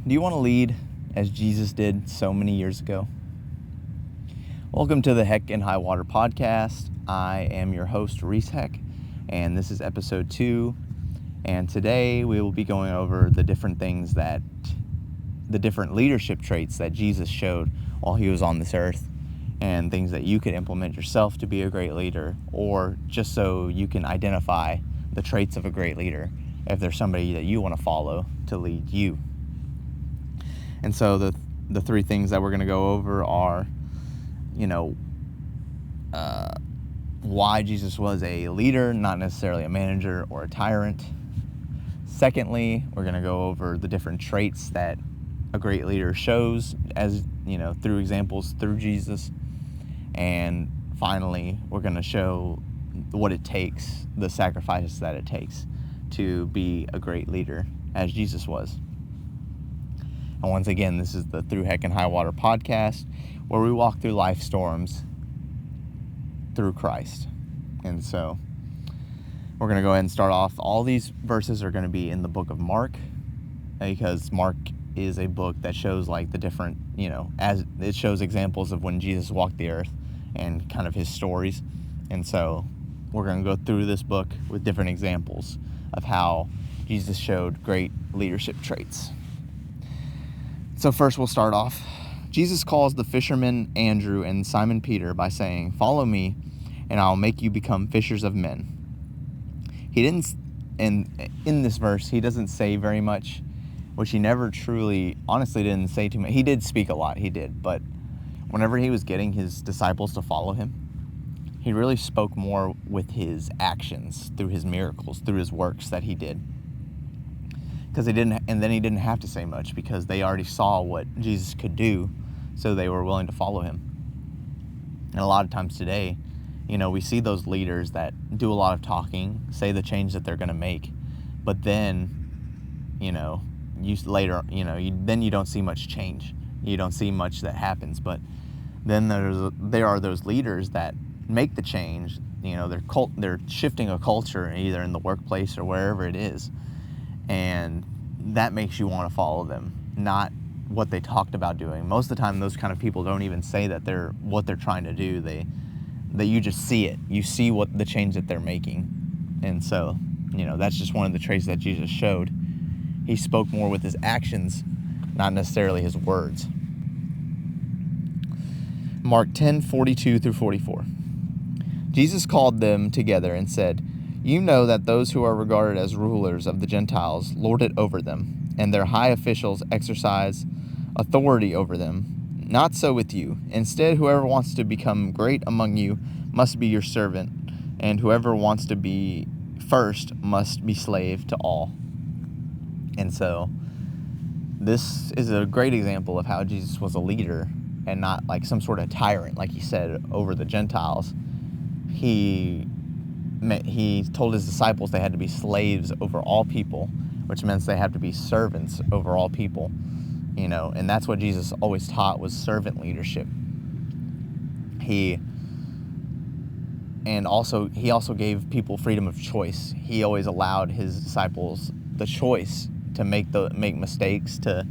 Do you want to lead as Jesus did so many years ago? Welcome to the Heck and Highwater podcast. I am your host, Reece Heck, and this is episode 2. And today we will be going over the different leadership traits that Jesus showed while he was on this earth, and things that you could implement yourself to be a great leader, or just so you can identify the traits of a great leader if there's somebody that you want to follow to lead you. And so the 3 things that we're going to go over are, why Jesus was a leader, not necessarily a manager or a tyrant. Secondly, we're going to go over the different traits that a great leader shows, as through examples through Jesus. And finally, we're going to show what it takes, the sacrifices that it takes to be a great leader as Jesus was. And once again, this is the Through Heck and Highwater podcast, where we walk through life storms through Christ. And so we're going to go ahead and start off. All these verses are going to be in the book of Mark, because Mark is a book that shows like the different, as it shows examples of when Jesus walked the earth and kind of his stories. And so we're going to go through this book with different examples of how Jesus showed great leadership traits. So first we'll start off. Jesus calls the fishermen Andrew and Simon Peter by saying, "Follow me, and I'll make you become fishers of men." He didn't, and in this verse, he doesn't say very much, which he never truly, honestly didn't say too much. He did speak a lot, he did, but whenever he was getting his disciples to follow him, he really spoke more with his actions, through his miracles, through his works that he did. Because he didn't have to say much, because they already saw what Jesus could do, so they were willing to follow him. And a lot of times today, we see those leaders that do a lot of talking, say the change that they're going to make, but then, you don't see much change. You don't see much that happens. But then there are those leaders that make the change. They're shifting a culture, either in the workplace or wherever it is, and that makes you want to follow them, not what they talked about doing. Most of the time, those kind of people don't even say that what they're trying to do. That you just see it. You see what the change that they're making. And so, that's just one of the traits that Jesus showed. He spoke more with his actions, not necessarily his words. Mark 10:42 through 44. Jesus called them together and said, "You know that those who are regarded as rulers of the Gentiles lord it over them, and their high officials exercise authority over them. Not so with you. Instead, whoever wants to become great among you must be your servant, and whoever wants to be first must be slave to all." And so this is a great example of how Jesus was a leader and not like some sort of tyrant, like he said, over the Gentiles. He told his disciples they had to be slaves over all people, which means they have to be servants over all people, and that's what Jesus always taught, was servant leadership. He also gave people freedom of choice. He always allowed his disciples the choice to make mistakes, to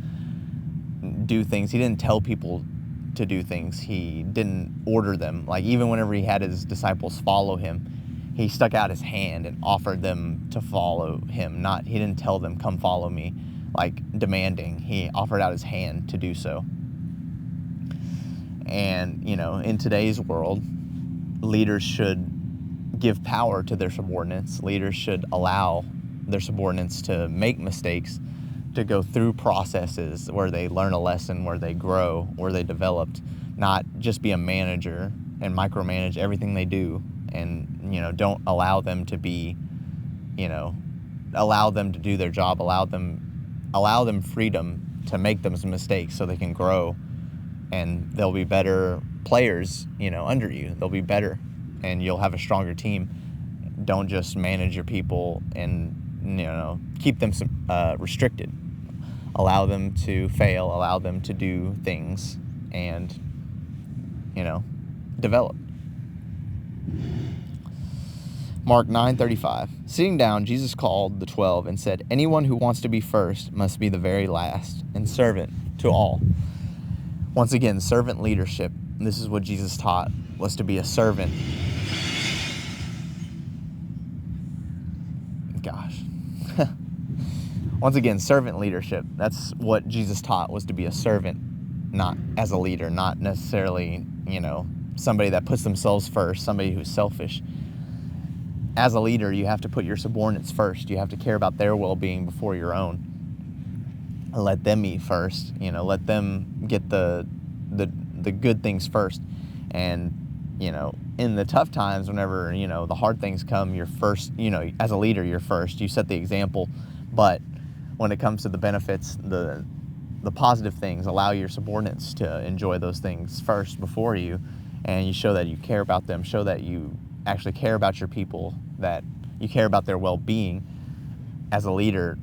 do things. He didn't tell people to do things. He didn't order them. Like, even whenever he had his disciples follow him, he stuck out his hand and offered them to follow him. He didn't tell them, "Come follow me," like demanding. He offered out his hand to do so. And, in today's world, leaders should give power to their subordinates. Leaders should allow their subordinates to make mistakes, to go through processes where they learn a lesson, where they grow, where they developed, not just be a manager and micromanage everything they do. And, don't allow them to be, allow them to do their job, allow them freedom to make those mistakes so they can grow, and they'll be better players, under you. They'll be better, and you'll have a stronger team. Don't just manage your people and, keep them restricted. Allow them to fail, allow them to do things, and, develop. Mark 9:35. Sitting down, Jesus called the 12 and said, "Anyone who wants to be first must be the very last and servant to all." Once again, servant leadership. This is what Jesus taught, was to be a servant. Gosh. Once again, servant leadership. That's what Jesus taught, was to be a servant, not as a leader, not necessarily, somebody that puts themselves first, somebody who's selfish. As a leader, you have to put your subordinates first. You have to care about their well-being before your own. Let them eat first. Let them get the good things first. And, in the tough times, whenever, the hard things come, you're first. As a leader, you're first. You set the example. But when it comes to the benefits, the positive things, allow your subordinates to enjoy those things first before you. And you show that you care about them. Show that you actually care about your people, that you care about their well-being. As a leader,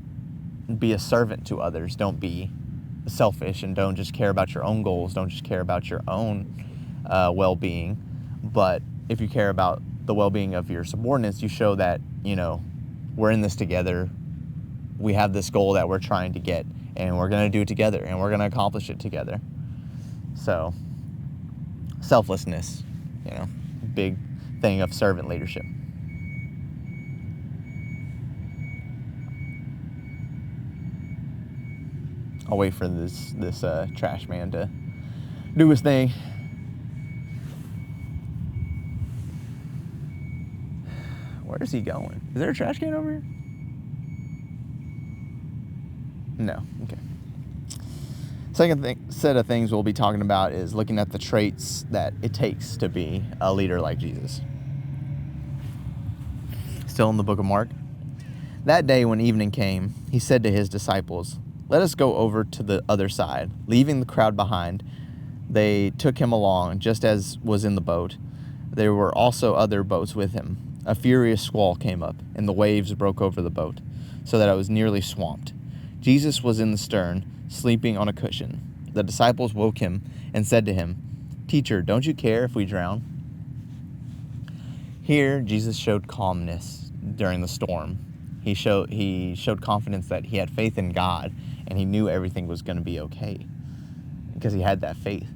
be a servant to others. Don't be selfish, and don't just care about your own goals. Don't just care about your own well-being. But if you care about the well-being of your subordinates, you show that, we're in this together. We have this goal that we're trying to get, and we're going to do it together, and we're going to accomplish it together. So, selflessness, big thing of servant leadership. I'll wait for this trash man to do his thing. Where is he going? Is there a trash can over here? No. Okay. Second set of things we'll be talking about is looking at the traits that it takes to be a leader like Jesus. Still in the book of Mark. That day when evening came, he said to his disciples, "Let us go over to the other side." Leaving the crowd behind, they took him along, just as was in the boat. There were also other boats with him. A furious squall came up, and the waves broke over the boat, so that it was nearly swamped. Jesus was in the stern, sleeping on a cushion. The disciples woke him and said to him, "Teacher, don't you care if we drown?" Here, Jesus showed calmness during the storm. He showed confidence that he had faith in God, and he knew everything was going to be okay because he had that faith.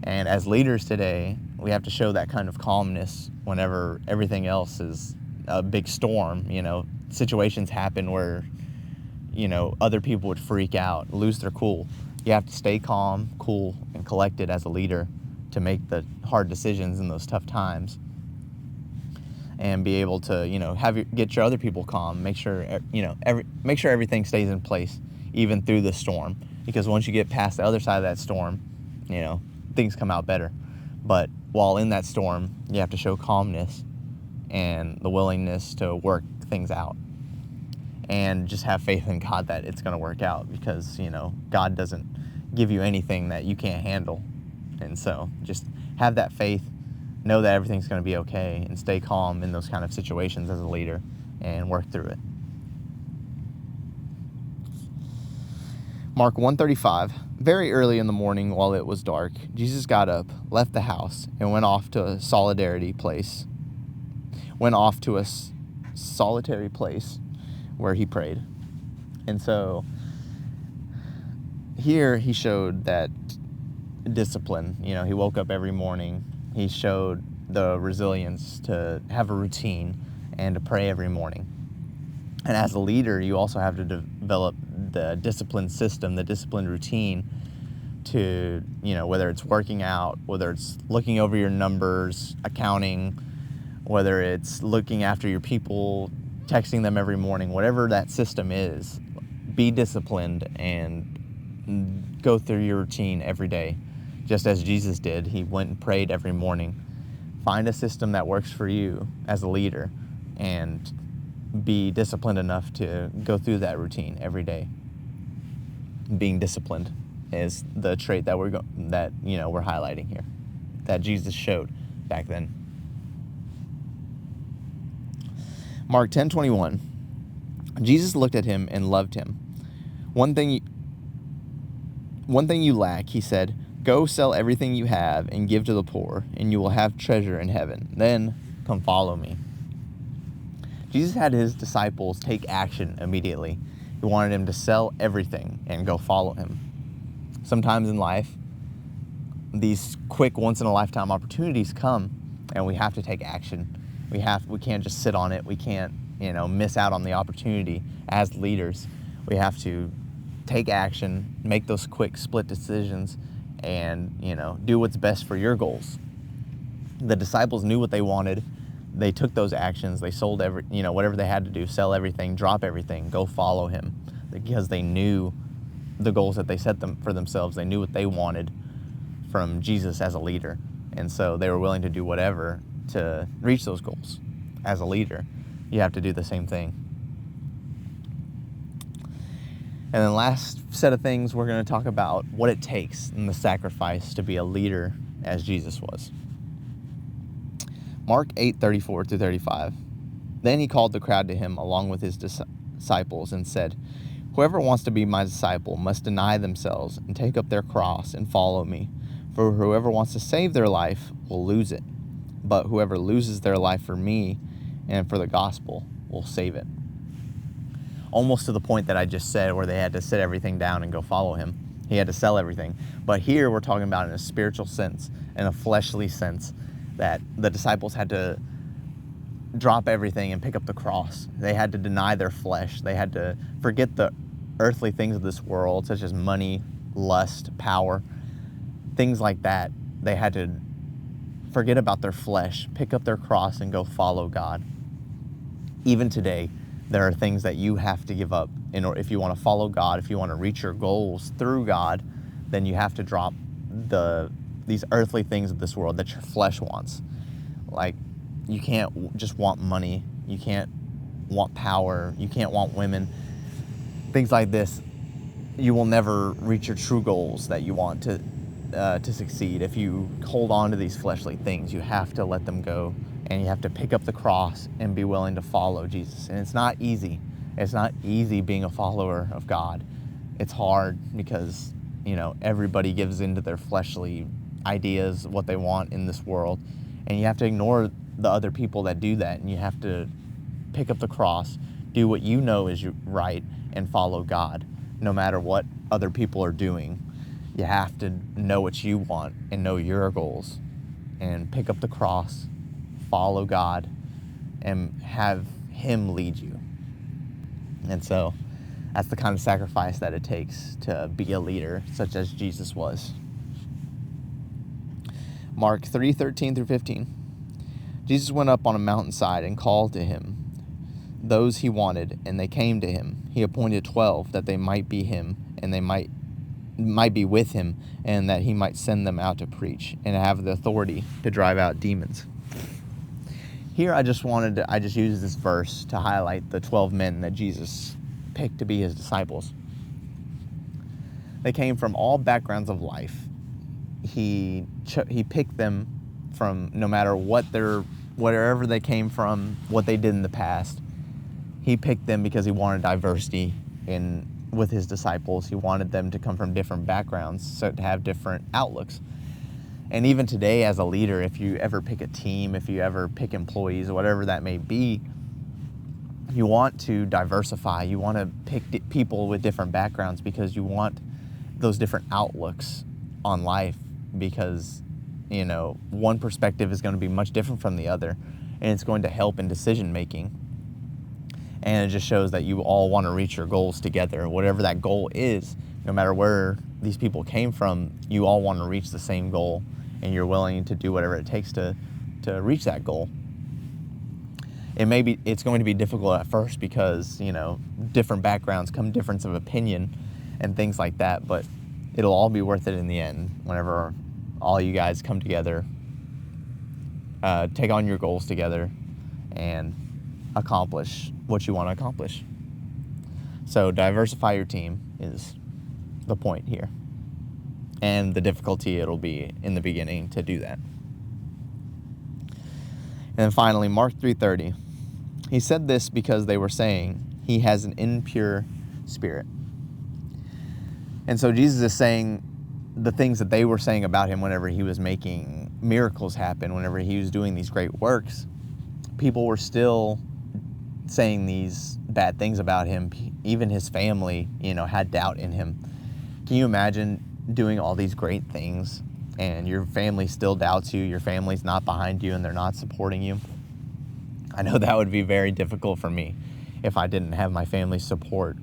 And as leaders today, we have to show that kind of calmness whenever everything else is a big storm. Situations happen where, other people would freak out, lose their cool. You have to stay calm, cool, and collected as a leader to make the hard decisions in those tough times. And be able to, get your other people calm. Make sure, make sure everything stays in place, even through the storm. Because once you get past the other side of that storm, things come out better. But while in that storm, you have to show calmness and the willingness to work things out. And just have faith in God that it's going to work out, because, God doesn't give you anything that you can't handle. And so just have that faith. Know that everything's going to be okay, and stay calm in those kind of situations as a leader and work through it. Mark 1:35. Very early in the morning, while it was dark, Jesus got up, left the house, and went off to a solitary place where he prayed. And so here he showed that discipline. He woke up every morning. He showed the resilience to have a routine and to pray every morning. And as a leader, you also have to develop the discipline system, the discipline routine to, whether it's working out, whether it's looking over your numbers, accounting, whether it's looking after your people, texting them every morning, whatever that system is, be disciplined and go through your routine every day. Just as Jesus did, he went and prayed every morning. Find a system that works for you as a leader, and be disciplined enough to go through that routine every day. Being disciplined is the trait that we're highlighting here, that Jesus showed back then. Mark 10:21. Jesus looked at him and loved him. One thing you lack, he said. Go sell everything you have and give to the poor, and you will have treasure in heaven. Then come follow me. 1 John 5:9. Jesus looked at him and loved him. One thing you lack, he said, go sell everything you have and give to the poor, and you will have treasure in heaven. Then come follow me. 1 John 5:9. Jesus looked at him and loved him. One thing you lack, he said, go sell everything you have and give to the poor, and you will have treasure in heaven. Then come follow me. Jesus had his disciples take action immediately. He wanted them to sell everything and go follow him. Sometimes in life, these quick once-in-a-lifetime opportunities come, and we have to take action. We can't just sit on it. We can't, miss out on the opportunity as leaders. We have to take action, make those quick split decisions, and, do what's best for your goals. The disciples knew what they wanted. They took those actions. They sold whatever they had to do, sell everything, drop everything, go follow him, because they knew the goals that they set for themselves. They knew what they wanted from Jesus as a leader. And so they were willing to do whatever to reach those goals. As a leader, you have to do the same thing. And then last set of things, we're going to talk about what it takes in the sacrifice to be a leader as Jesus was. Mark 8:34-35. Then he called the crowd to him along with his disciples and said, "Whoever wants to be my disciple must deny themselves and take up their cross and follow me. For whoever wants to save their life will lose it. But whoever loses their life for me and for the gospel will save it." Almost to the point that I just said, where they had to set everything down and go follow him. He had to sell everything. But here we're talking about in a spiritual sense, in a fleshly sense, that the disciples had to drop everything and pick up the cross. They had to deny their flesh. They had to forget the earthly things of this world, such as money, lust, power, things like that. They had to forget about their flesh, pick up their cross, and go follow God. Even today, there are things that you have to give up in order, if you want to follow God, if you want to reach your goals through God, then you have to drop these earthly things of this world that your flesh wants. Like, you can't just want money. You can't want power. You can't want women. Things like this. You will never reach your true goals that you want to succeed. If you hold on to these fleshly things, you have to let them go, and you have to pick up the cross and be willing to follow Jesus. And it's not easy. It's not easy being a follower of God. It's hard because, everybody gives into their fleshly ideas, what they want in this world. And you have to ignore the other people that do that, and you have to pick up the cross, do what you know is right, and follow God, no matter what other people are doing. You have to know what you want and know your goals, and pick up the cross, follow God, and have him lead you. And so that's the kind of sacrifice that it takes to be a leader, such as Jesus was. Mark 3:13-15. Jesus went up on a mountainside and called to him those he wanted, and they came to him. He appointed 12 that they might be him, and they might be with him, and that he might send them out to preach and have the authority to drive out demons. Here I just used this verse to highlight the 12 men that Jesus picked to be his disciples. They came from all backgrounds of life. He picked them from no matter wherever they came from, what they did in the past. He picked them because he wanted diversity with his disciples. He wanted them to come from different backgrounds, so to have different outlooks. And even today, as a leader, if you ever pick a team, if you ever pick employees, or whatever that may be, you want to diversify. You want to pick people with different backgrounds because you want those different outlooks on life, because one perspective is going to be much different from the other, and it's going to help in decision making. And it just shows that you all want to reach your goals together. Whatever that goal is, no matter where these people came from, you all want to reach the same goal, and you're willing to do whatever it takes to reach that goal. It's going to be difficult at first because, different backgrounds come, difference of opinion and things like that, but it'll all be worth it in the end whenever all you guys come together, take on your goals together, and accomplish what you want to accomplish. So diversify your team is the point here, and the difficulty it'll be in the beginning to do that. And then finally, Mark 3:30. He said this because they were saying he has an impure spirit. And so Jesus is saying the things that they were saying about him whenever he was making miracles happen, whenever he was doing these great works. People were still saying these bad things about him. Even his family, had doubt in him. Can you imagine doing all these great things and your family still doubts you, your family's not behind you, and they're not supporting you? I know that would be very difficult for me if I didn't have my family's support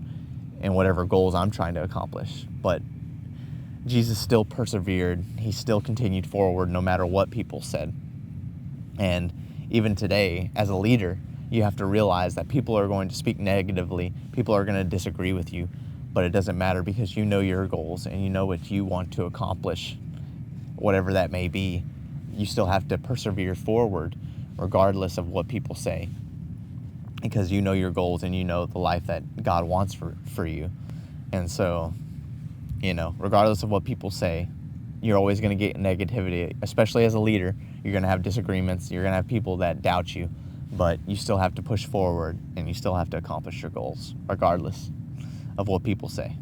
in whatever goals I'm trying to accomplish. But Jesus still persevered. He still continued forward no matter what people said. And even today, as a leader, you have to realize that people are going to speak negatively. People are going to disagree with you. But it doesn't matter, because you know your goals and you know what you want to accomplish, whatever that may be. You still have to persevere forward regardless of what people say, because you know your goals and you know the life that God wants for you. And so, regardless of what people say, you're always going to get negativity, especially as a leader. You're going to have disagreements. You're going to have people that doubt you, but you still have to push forward and you still have to accomplish your goals regardless of what people say.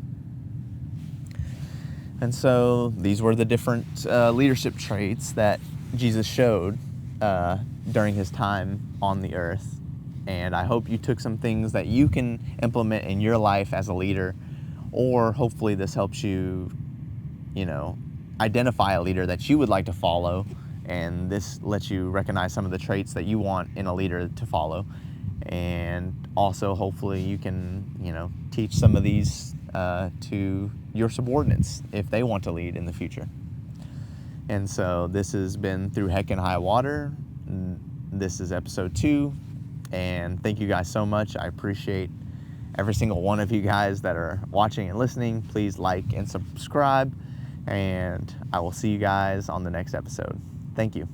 And so these were the different leadership traits that Jesus showed during his time on the earth. And I hope you took some things that you can implement in your life as a leader, or hopefully this helps you, identify a leader that you would like to follow, and this lets you recognize some of the traits that you want in a leader to follow. And also, hopefully, you can, teach some of these to your subordinates if they want to lead in the future. And so this has been Through Heck and High Water. This is episode 2. And thank you guys so much. I appreciate every single one of you guys that are watching and listening. Please like and subscribe. And I will see you guys on the next episode. Thank you.